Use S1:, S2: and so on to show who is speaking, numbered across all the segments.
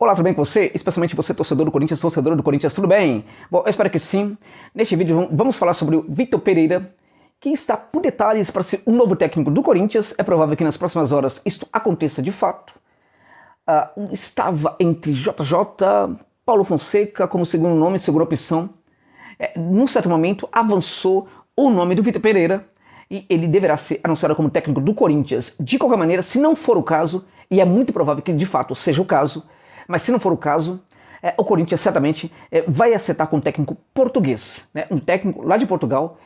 S1: Olá, tudo bem com você? Especialmente você, torcedor do Corinthians, torcedor do Corinthians, tudo bem? Bom, eu espero que sim. Neste vídeo vamos falar sobre o Vitor Pereira, que está por detalhes para ser o novo técnico do Corinthians. É provável que nas próximas horas isto aconteça de fato. Estava entre JJ, Paulo Fonseca como segundo nome, segunda opção. Num certo momento avançou o nome do Vitor Pereira e ele deverá ser anunciado como técnico do Corinthians. De qualquer maneira, se não for o caso, e é muito provável que de fato seja o caso, mas se não for o caso, o Corinthians certamente vai acertar com um técnico português, né? Um técnico lá de Portugal,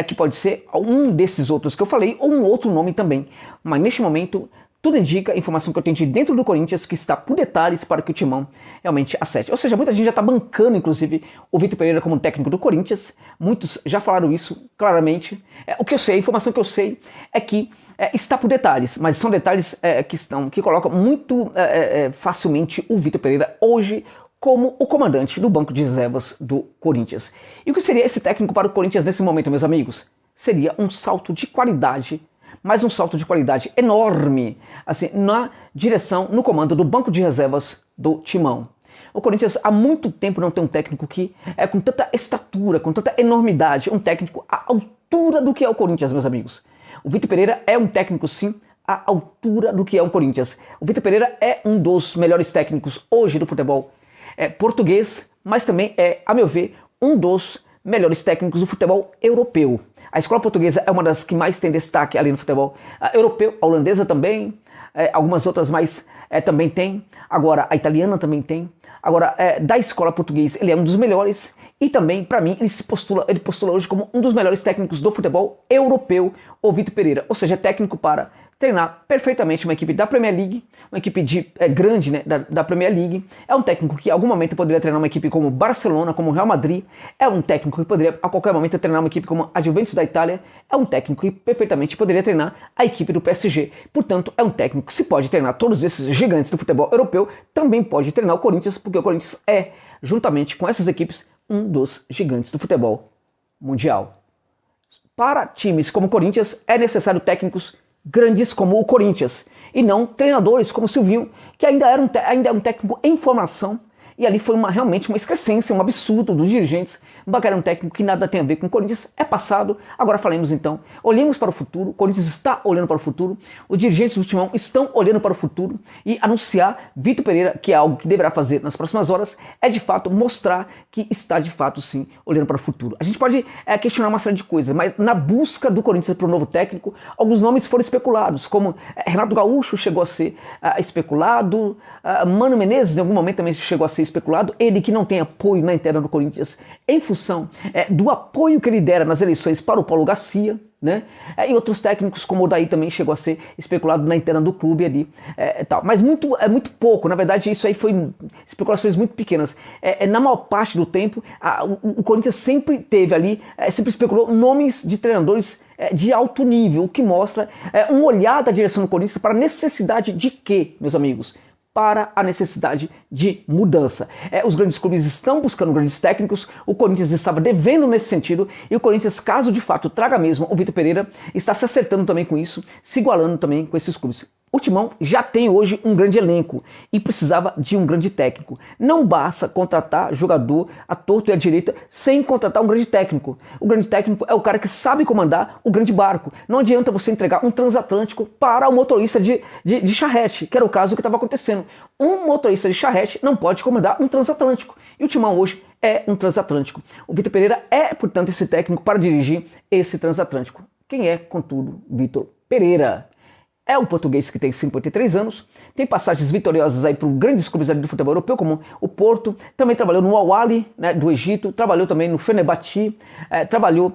S1: que pode ser um desses outros que eu falei, ou um outro nome também. Mas neste momento, tudo indica, a informação que eu tenho de dentro do Corinthians, que está por detalhes para que o Timão realmente acerte. Ou seja, muita gente já está bancando, inclusive, o Vitor Pereira como técnico do Corinthians. Muitos já falaram isso claramente. O que eu sei, a informação que eu sei é que está por detalhes, mas são detalhes que colocam muito facilmente o Vitor Pereira hoje como o comandante do banco de reservas do Corinthians. E o que seria esse técnico para o Corinthians nesse momento, meus amigos? Seria um salto de qualidade, mas um salto de qualidade enorme, assim, na direção, no comando do banco de reservas do Timão. O Corinthians há muito tempo não tem um técnico que é com tanta estatura, com tanta enormidade, um técnico à altura do que é o Corinthians, meus amigos. O Vitor Pereira é um técnico, sim, à altura do que é o Corinthians. O Vitor Pereira é um dos melhores técnicos hoje do futebol português, mas também é, a meu ver, um dos melhores técnicos do futebol europeu. A escola portuguesa é uma das que mais tem destaque ali no futebol europeu, a holandesa também, algumas outras mais também tem. Agora, a italiana também tem. Agora, da escola portuguesa, ele é um dos melhores. E também, para mim, ele postula hoje como um dos melhores técnicos do futebol europeu, o Vitor Pereira. Ou seja, é técnico para treinar perfeitamente uma equipe da Premier League, uma equipe grande, né, da Premier League. É um técnico que, em algum momento, poderia treinar uma equipe como Barcelona, como Real Madrid. É um técnico que poderia, a qualquer momento, treinar uma equipe como a Juventus da Itália. É um técnico que perfeitamente poderia treinar a equipe do PSG. Portanto, é um técnico que, se pode treinar todos esses gigantes do futebol europeu, também pode treinar o Corinthians, porque o Corinthians é, juntamente com essas equipes, um dos gigantes do futebol mundial. Para times como o Corinthians, é necessário técnicos grandes como o Corinthians, e não treinadores como o Silvinho, que ainda é um técnico em formação, e ali foi realmente uma excrescência, um absurdo dos dirigentes, bancar um técnico que nada tem a ver com o Corinthians, é passado. Agora falemos então, olhemos para o futuro, o Corinthians está olhando para o futuro, os dirigentes do Timão estão olhando para o futuro, e anunciar Vitor Pereira, que é algo que deverá fazer nas próximas horas, é de fato mostrar que está de fato sim olhando para o futuro. A gente pode questionar uma série de coisas, mas na busca do Corinthians para o novo técnico, alguns nomes foram especulados, como Renato Gaúcho chegou a ser especulado, Mano Menezes em algum momento também chegou a ser especulado, ele que não tem apoio na interna do Corinthians em função do apoio que ele dera nas eleições para o Paulo Garcia, né? E outros técnicos como o Daí também chegou a ser especulado na interna do clube ali, tal. Mas muito pouco, na verdade isso aí foi especulações muito pequenas. Na maior parte do tempo, o Corinthians sempre teve ali, sempre especulou nomes de treinadores de alto nível, o que mostra um olhar da direção do Corinthians para a necessidade de quê, meus amigos? Para a necessidade de mudança. Os grandes clubes estão buscando grandes técnicos, o Corinthians estava devendo nesse sentido, e o Corinthians, caso de fato traga mesmo o Vitor Pereira, está se acertando também com isso, se igualando também com esses clubes. O Timão já tem hoje um grande elenco e precisava de um grande técnico. Não basta contratar jogador à torto e à direita sem contratar um grande técnico. O grande técnico é o cara que sabe comandar o grande barco. Não adianta você entregar um transatlântico para um motorista de charrete, que era o caso que estava acontecendo. Um motorista de charrete não pode comandar um transatlântico. E o Timão hoje é um transatlântico. O Vitor Pereira é, portanto, esse técnico para dirigir esse transatlântico. Quem é, contudo, Vitor Pereira? É um português que tem 53 anos, tem passagens vitoriosas aí por grandes clubes ali do futebol europeu, como o Porto, também trabalhou no Al-Ahly, né, do Egito, trabalhou também no Fenerbahçe, trabalhou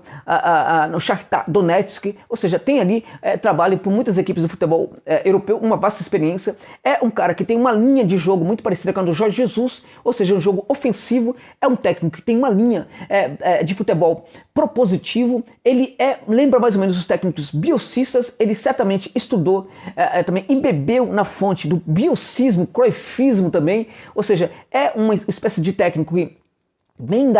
S1: no Shakhtar Donetsk, ou seja, tem ali trabalho por muitas equipes do futebol europeu, uma vasta experiência. É um cara que tem uma linha de jogo muito parecida com a do Jorge Jesus, ou seja, um jogo ofensivo, é um técnico que tem uma linha de futebol propositivo, ele lembra mais ou menos os técnicos biocistas, ele certamente estudou, também embebeu na fonte do biocismo, cruyffismo também, ou seja, é uma espécie de técnico que vem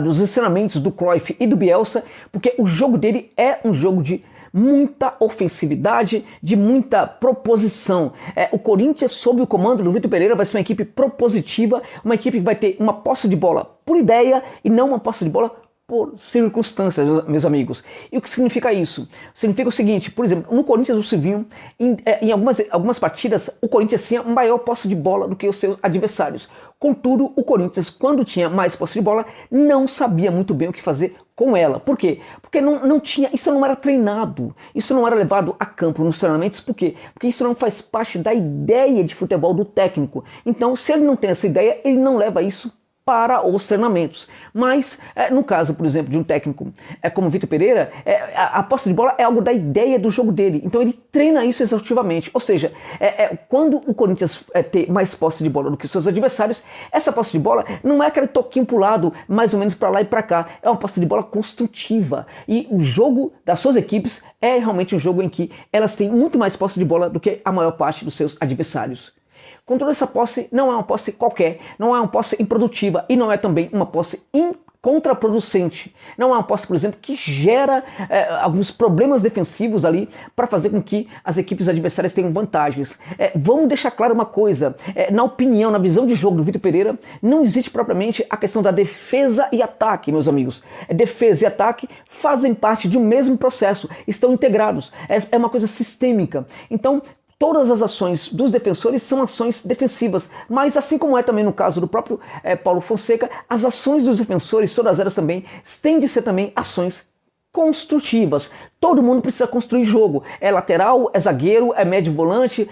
S1: dos ensinamentos do Cruyff e do Bielsa, porque o jogo dele é um jogo de muita ofensividade, de muita proposição. O Corinthians, sob o comando do Vitor Pereira, vai ser uma equipe propositiva, uma equipe que vai ter uma posse de bola por ideia e não uma posse de bola por circunstâncias, meus amigos. E o que significa isso? Significa o seguinte, por exemplo, no Corinthians do Silvinho, em algumas partidas, o Corinthians tinha maior posse de bola do que os seus adversários. Contudo, o Corinthians, quando tinha mais posse de bola, não sabia muito bem o que fazer com ela. Por quê? Porque não tinha, isso não era treinado, isso não era levado a campo nos treinamentos. Por quê? Porque isso não faz parte da ideia de futebol do técnico. Então, se ele não tem essa ideia, ele não leva isso para os treinamentos. Mas, no caso, por exemplo, de um técnico como o Vitor Pereira, a posse de bola é algo da ideia do jogo dele. Então ele treina isso exaustivamente. Ou seja, quando o Corinthians tem mais posse de bola do que os seus adversários, essa posse de bola não é aquele toquinho pro lado, mais ou menos para lá e para cá. É uma posse de bola construtiva. E o jogo das suas equipes é realmente um jogo em que elas têm muito mais posse de bola do que a maior parte dos seus adversários. Contudo, essa posse não é uma posse qualquer, não é uma posse improdutiva e não é também uma posse contraproducente. Não é uma posse, por exemplo, que gera alguns problemas defensivos ali para fazer com que as equipes adversárias tenham vantagens. Vamos deixar claro uma coisa, na opinião, na visão de jogo do Vitor Pereira, não existe propriamente a questão da defesa e ataque, meus amigos. Defesa e ataque fazem parte de um mesmo processo, estão integrados, é uma coisa sistêmica. Então, todas as ações dos defensores são ações defensivas, mas assim como é também no caso do próprio Paulo Fonseca, as ações dos defensores, todas elas também, têm de ser também ações construtivas. Todo mundo precisa construir jogo. É lateral, é zagueiro, é médio volante,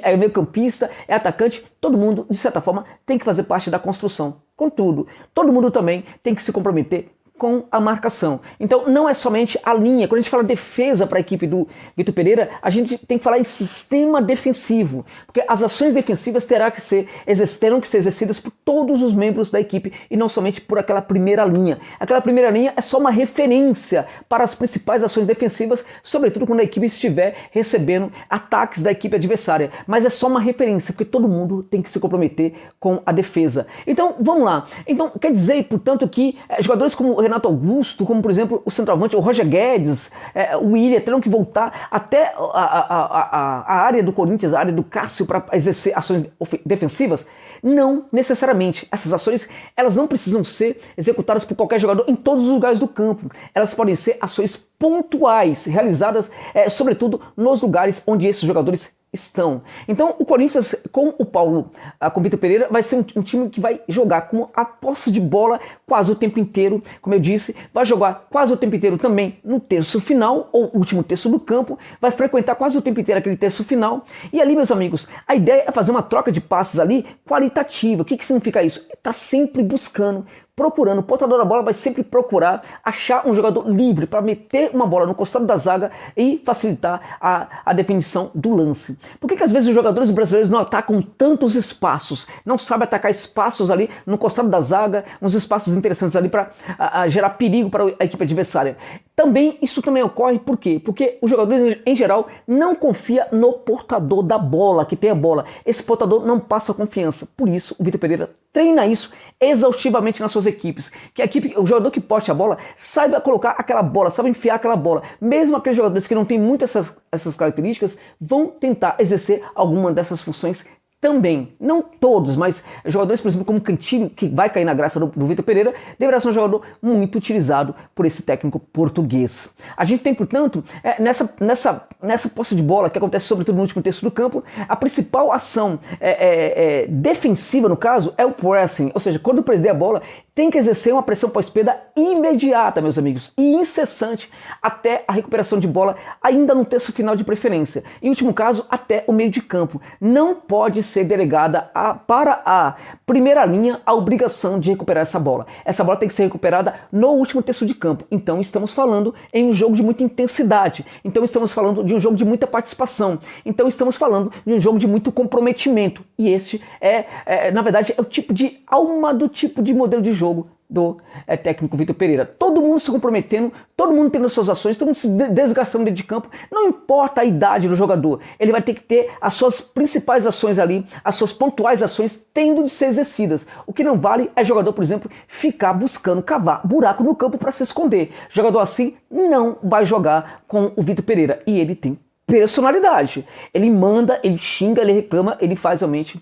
S1: é meio campista, é atacante. Todo mundo, de certa forma, tem que fazer parte da construção. Contudo, todo mundo também tem que se comprometer com a marcação. Então não é somente a linha. Quando a gente fala defesa para a equipe do Vitor Pereira, a gente tem que falar em sistema defensivo, porque as ações defensivas terão que ser exercidas por todos os membros da equipe e não somente por aquela primeira linha. Aquela primeira linha é só uma referência para as principais ações defensivas, sobretudo quando a equipe estiver recebendo ataques da equipe adversária, mas é só uma referência, porque todo mundo tem que se comprometer com a defesa. Então vamos lá. Então quer dizer, portanto, que jogadores como Renato Augusto, como por exemplo o centroavante, o Roger Guedes, o Willian, terão que voltar até a área do Corinthians, a área do Cássio, para exercer ações defensivas? Não necessariamente. Essas ações, elas não precisam ser executadas por qualquer jogador em todos os lugares do campo. Elas podem ser ações pontuais, realizadas sobretudo nos lugares onde esses jogadores estão. Então o Corinthians com o Vitor Pereira vai ser um time que vai jogar com a posse de bola quase o tempo inteiro, como eu disse, vai jogar quase o tempo inteiro também no terço final ou último terço do campo, vai frequentar quase o tempo inteiro aquele terço final e ali, meus amigos, a ideia é fazer uma troca de passes ali qualitativa. O que significa isso? Está sempre procurando, o portador da bola vai sempre procurar achar um jogador livre para meter uma bola no costado da zaga e facilitar a definição do lance. Por que às vezes os jogadores brasileiros não atacam tantos espaços, não sabem atacar espaços ali no costado da zaga, uns espaços interessantes ali para gerar perigo para a equipe adversária? Isso também ocorre por quê? Porque os jogadores em geral não confiam no portador da bola, que tem a bola. Esse portador não passa confiança. Por isso o Vitor Pereira treina isso exaustivamente nas suas equipes. Que o jogador que poste a bola saiba colocar aquela bola, saiba enfiar aquela bola. Mesmo aqueles jogadores que não têm muitas essas características vão tentar exercer alguma dessas funções também. Não todos, mas jogadores, por exemplo, como Cantilho, que vai cair na graça do Vitor Pereira, deverá ser um jogador muito utilizado por esse técnico português. A gente tem, portanto, nessa posse de bola, que acontece sobretudo no último terço do campo, a principal ação defensiva, no caso, é o pressing, ou seja, quando perder a bola, tem que exercer uma pressão pós-perda imediata, meus amigos, e incessante até a recuperação de bola, ainda no terço final de preferência. Em último caso, até o meio de campo. Não pode ser delegada para a primeira linha a obrigação de recuperar essa bola. Essa bola tem que ser recuperada no último terço de campo. Então estamos falando em um jogo de muita intensidade. Então estamos falando de um jogo de muita participação. Então estamos falando de um jogo de muito comprometimento. E este na verdade, é o tipo de alma do tipo de modelo de jogo do técnico Vitor Pereira. Todo mundo se comprometendo, todo mundo tendo suas ações, todo mundo se desgastando dentro de campo. Não importa a idade do jogador, ele vai ter que ter as suas principais ações ali, as suas pontuais ações tendo de ser exercidas. O que não vale é jogador, por exemplo, ficar buscando cavar buraco no campo para se esconder. Jogador assim não vai jogar com o Vitor Pereira, e ele tem personalidade. Ele manda, ele xinga, ele reclama, ele faz realmente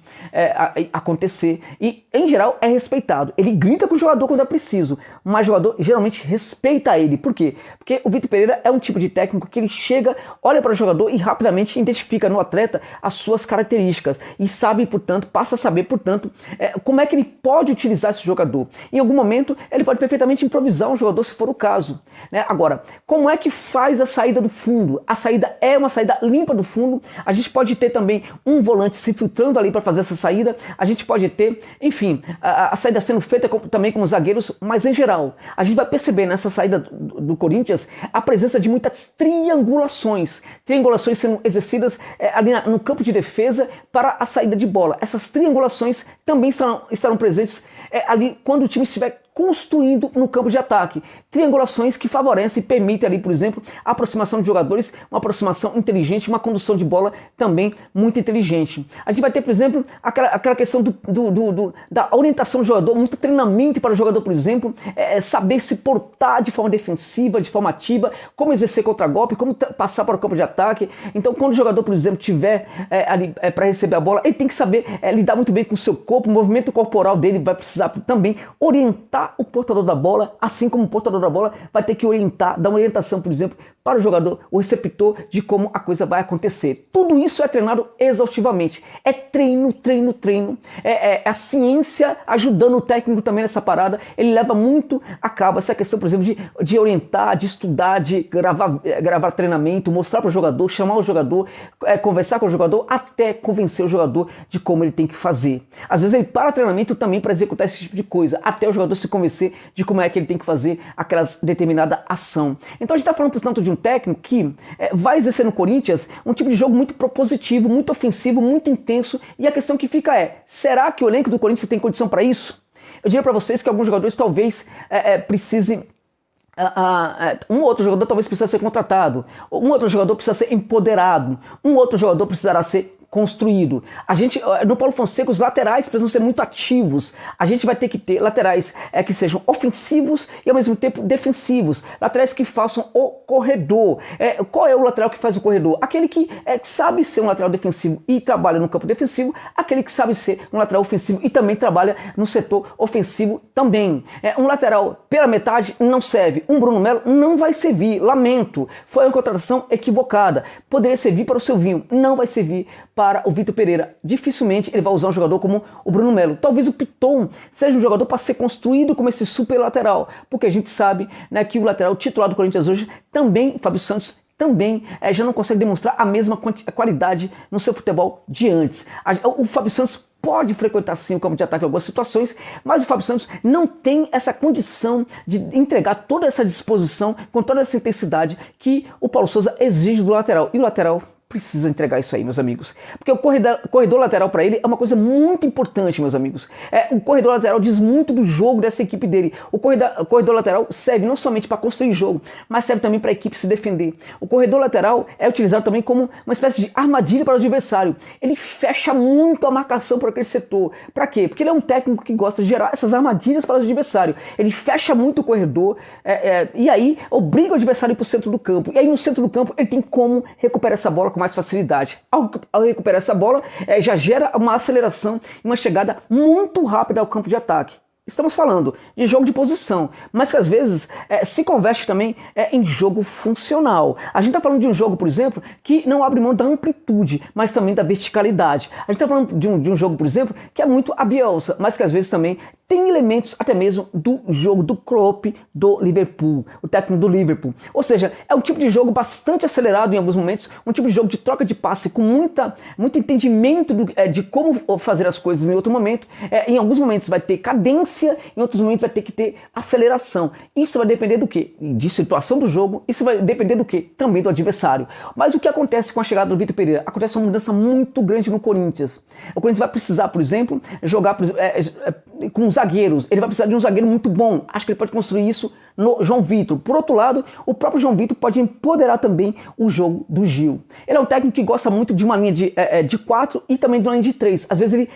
S1: acontecer. E, em geral, é respeitado. Ele grita com o jogador quando é preciso, mas o jogador geralmente respeita ele. Por quê? Porque o Vitor Pereira é um tipo de técnico que ele chega, olha para o jogador e rapidamente identifica no atleta as suas características. E sabe, portanto, passa a saber, portanto, como é que ele pode utilizar esse jogador. Em algum momento, ele pode perfeitamente improvisar um jogador, se for o caso. Né? Agora, como é que faz a saída do fundo? A saída é uma saída limpa do fundo. A gente pode ter também um volante se filtrando ali para fazer essa saída. A gente pode ter, enfim, a saída sendo feita também com os zagueiros, mas em geral, a gente vai perceber nessa saída do Corinthians a presença de muitas triangulações. Triangulações sendo exercidas ali no campo de defesa para a saída de bola. Essas triangulações também estarão presentes ali quando o time estiver construindo no campo de ataque. Triangulações que favorecem e permitem ali, por exemplo, a aproximação de jogadores, uma aproximação inteligente, uma condução de bola também muito inteligente. A gente vai ter, por exemplo, aquela questão da orientação do jogador, muito treinamento para o jogador, por exemplo, saber se portar de forma defensiva, de forma ativa, como exercer contra-golpe, como passar para o campo de ataque. Então, quando o jogador, por exemplo, tiver ali para receber a bola, ele tem que saber lidar muito bem com o seu corpo, o movimento corporal dele vai precisar também orientar o portador da bola, assim como o portador da bola vai ter que orientar, dar uma orientação, por exemplo, para o jogador, o receptor, de como a coisa vai acontecer. Tudo isso é treinado exaustivamente. É treino, treino, treino. É a ciência ajudando o técnico também nessa parada. Ele leva muito a cabo essa questão, por exemplo, de orientar, de estudar, de gravar treinamento, mostrar para o jogador, chamar o jogador, conversar com o jogador, até convencer o jogador de como ele tem que fazer. Às vezes ele para treinamento também para executar esse tipo de coisa, até o jogador se convencer de como é que ele tem que fazer aquela determinada ação. Então a gente está falando, portanto, de um técnico que vai exercer no Corinthians um tipo de jogo muito propositivo, muito ofensivo, muito intenso, e a questão que fica será que o elenco do Corinthians tem condição para isso? Eu diria para vocês que alguns jogadores talvez precisem um outro jogador talvez precisa ser contratado, um outro jogador precisa ser empoderado, um outro jogador precisará ser construído. A gente, no Paulo Fonseca, os laterais precisam ser muito ativos. A gente vai ter que ter laterais que sejam ofensivos e ao mesmo tempo defensivos. Laterais que façam o corredor. Qual é o lateral que faz o corredor? Aquele que sabe ser um lateral defensivo e trabalha no campo defensivo, aquele que sabe ser um lateral ofensivo e também trabalha no setor ofensivo também. Um lateral pela metade não serve. Um Bruno Melo não vai servir. Lamento. Foi uma contratação equivocada. Poderia servir para o Silvinho. Não vai servir para o Vitor Pereira. Dificilmente ele vai usar um jogador como o Bruno Melo. Talvez o Piton seja um jogador para ser construído como esse super lateral, porque a gente sabe, né, que o lateral titular do Corinthians hoje também, Fábio Santos, também já não consegue demonstrar a mesma qualidade no seu futebol de antes. O Fábio Santos pode frequentar sim o campo de ataque em algumas situações, mas o Fábio Santos não tem essa condição de entregar toda essa disposição com toda essa intensidade que o Paulo Souza exige do lateral. E o lateral precisa entregar isso aí, meus amigos. Porque o corredor lateral para ele é uma coisa muito importante, meus amigos. O corredor lateral diz muito do jogo dessa equipe dele. O corredor lateral serve não somente para construir jogo, mas serve também para a equipe se defender. O corredor lateral é utilizado também como uma espécie de armadilha para o adversário. Ele fecha muito a marcação por aquele setor. Para quê? Porque ele é um técnico que gosta de gerar essas armadilhas para o adversário. Ele fecha muito o corredor e aí obriga o adversário a ir para o centro do campo. E aí no centro do campo ele tem como recuperar essa bola com mais facilidade. Ao recuperar essa bola, já gera uma aceleração e uma chegada muito rápida ao campo de ataque. Estamos falando de jogo de posição, mas que às vezes se converte também em jogo funcional. A gente está falando de um jogo, por exemplo, que não abre mão da amplitude, mas também da verticalidade. A gente está falando de um jogo, por exemplo, que é muito a Bielsa, mas que às vezes também tem elementos até mesmo do jogo do Klopp do Liverpool, o técnico do Liverpool. Ou seja, é um tipo de jogo bastante acelerado em alguns momentos, um tipo de jogo de troca de passe com muito entendimento de como fazer as coisas em outro momento. Em alguns momentos vai ter cadência, em outros momentos vai ter que ter aceleração. Isso vai depender do quê? De situação do jogo, isso vai depender do quê? Também do adversário. Mas o que acontece com a chegada do Vitor Pereira? Acontece uma mudança muito grande no Corinthians. O Corinthians vai precisar, por exemplo, jogar com zagueiros, ele vai precisar de um zagueiro muito bom. Acho que ele pode construir isso no João Vitor. Por outro lado, o próprio João Vitor pode empoderar também o jogo do Gil. Ele é um técnico que gosta muito de uma linha de 4 e também de uma linha de 3. Às vezes ele,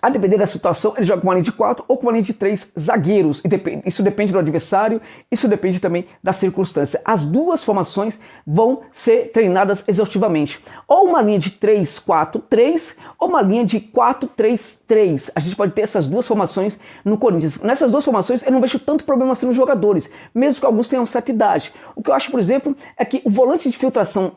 S1: a depender da situação, ele joga com uma linha de 4 ou com uma linha de 3 zagueiros. Isso depende do adversário, isso depende também da circunstância. As duas formações vão ser treinadas exaustivamente. Ou uma linha de 3-4-3 ou uma linha de 4-3-3. A gente pode ter essas duas formações no Corinthians. Nessas duas formações eu não vejo tanto problema assim nos jogadores, mesmo que alguns tenham certa idade. O que eu acho, por exemplo, é que o volante de filtração,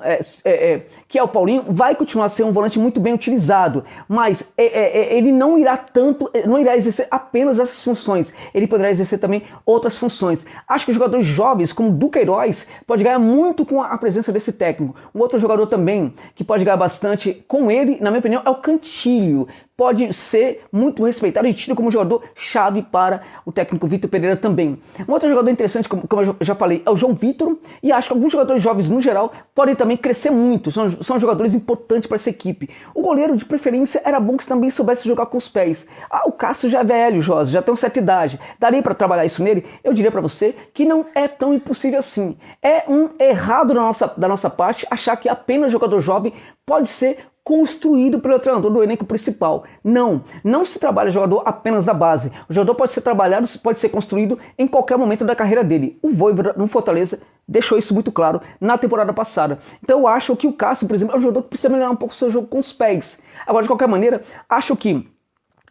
S1: que é o Paulinho, vai continuar a ser um volante muito bem utilizado, mas ele não irá exercer apenas essas funções, ele poderá exercer também outras funções. Acho que os jogadores jovens, como Duqueiroz, pode ganhar muito com a presença desse técnico. Um outro jogador também que pode ganhar bastante com ele, na minha opinião, é o Cantilho. Pode ser muito respeitado e tido como jogador chave para o técnico Vitor Pereira também. Um outro jogador interessante, como eu já falei, é o João Vitor, e acho que alguns jogadores jovens, no geral, podem também crescer muito, são jogadores importantes para essa equipe. O goleiro, de preferência, era bom que também soubesse jogar com os pés. O Cássio já é velho, Josi, já tem uma certa idade. Daria para trabalhar isso nele? Eu diria para você que não é tão impossível assim. É um errado da nossa parte achar que apenas jogador jovem pode ser construído pelo treinador do elenco principal. Não se trabalha jogador apenas da base. O jogador pode ser trabalhado, pode ser construído em qualquer momento da carreira dele. O Vojvoda no Fortaleza deixou isso muito claro na temporada passada. Então eu acho que o Cássio, por exemplo, é um jogador que precisa melhorar um pouco o seu jogo com os pés. Agora, de qualquer maneira, acho que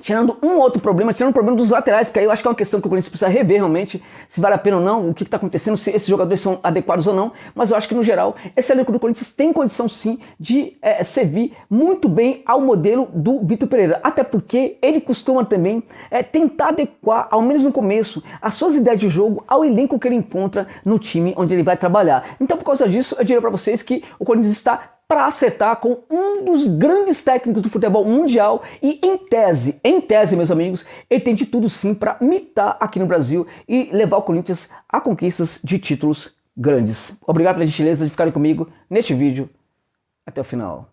S1: tirando um outro problema, tirando o problema dos laterais, porque aí eu acho que é uma questão que o Corinthians precisa rever realmente, se vale a pena ou não, o que está acontecendo, se esses jogadores são adequados ou não, mas eu acho que no geral, esse elenco do Corinthians tem condição sim de servir muito bem ao modelo do Vitor Pereira, até porque ele costuma também tentar adequar, ao menos no começo, as suas ideias de jogo ao elenco que ele encontra no time onde ele vai trabalhar. Então por causa disso, eu diria para vocês que o Corinthians está para acertar com um dos grandes técnicos do futebol mundial e em tese, meus amigos, ele tem de tudo sim para mitar aqui no Brasil e levar o Corinthians a conquistas de títulos grandes. Obrigado pela gentileza de ficarem comigo neste vídeo. Até o final.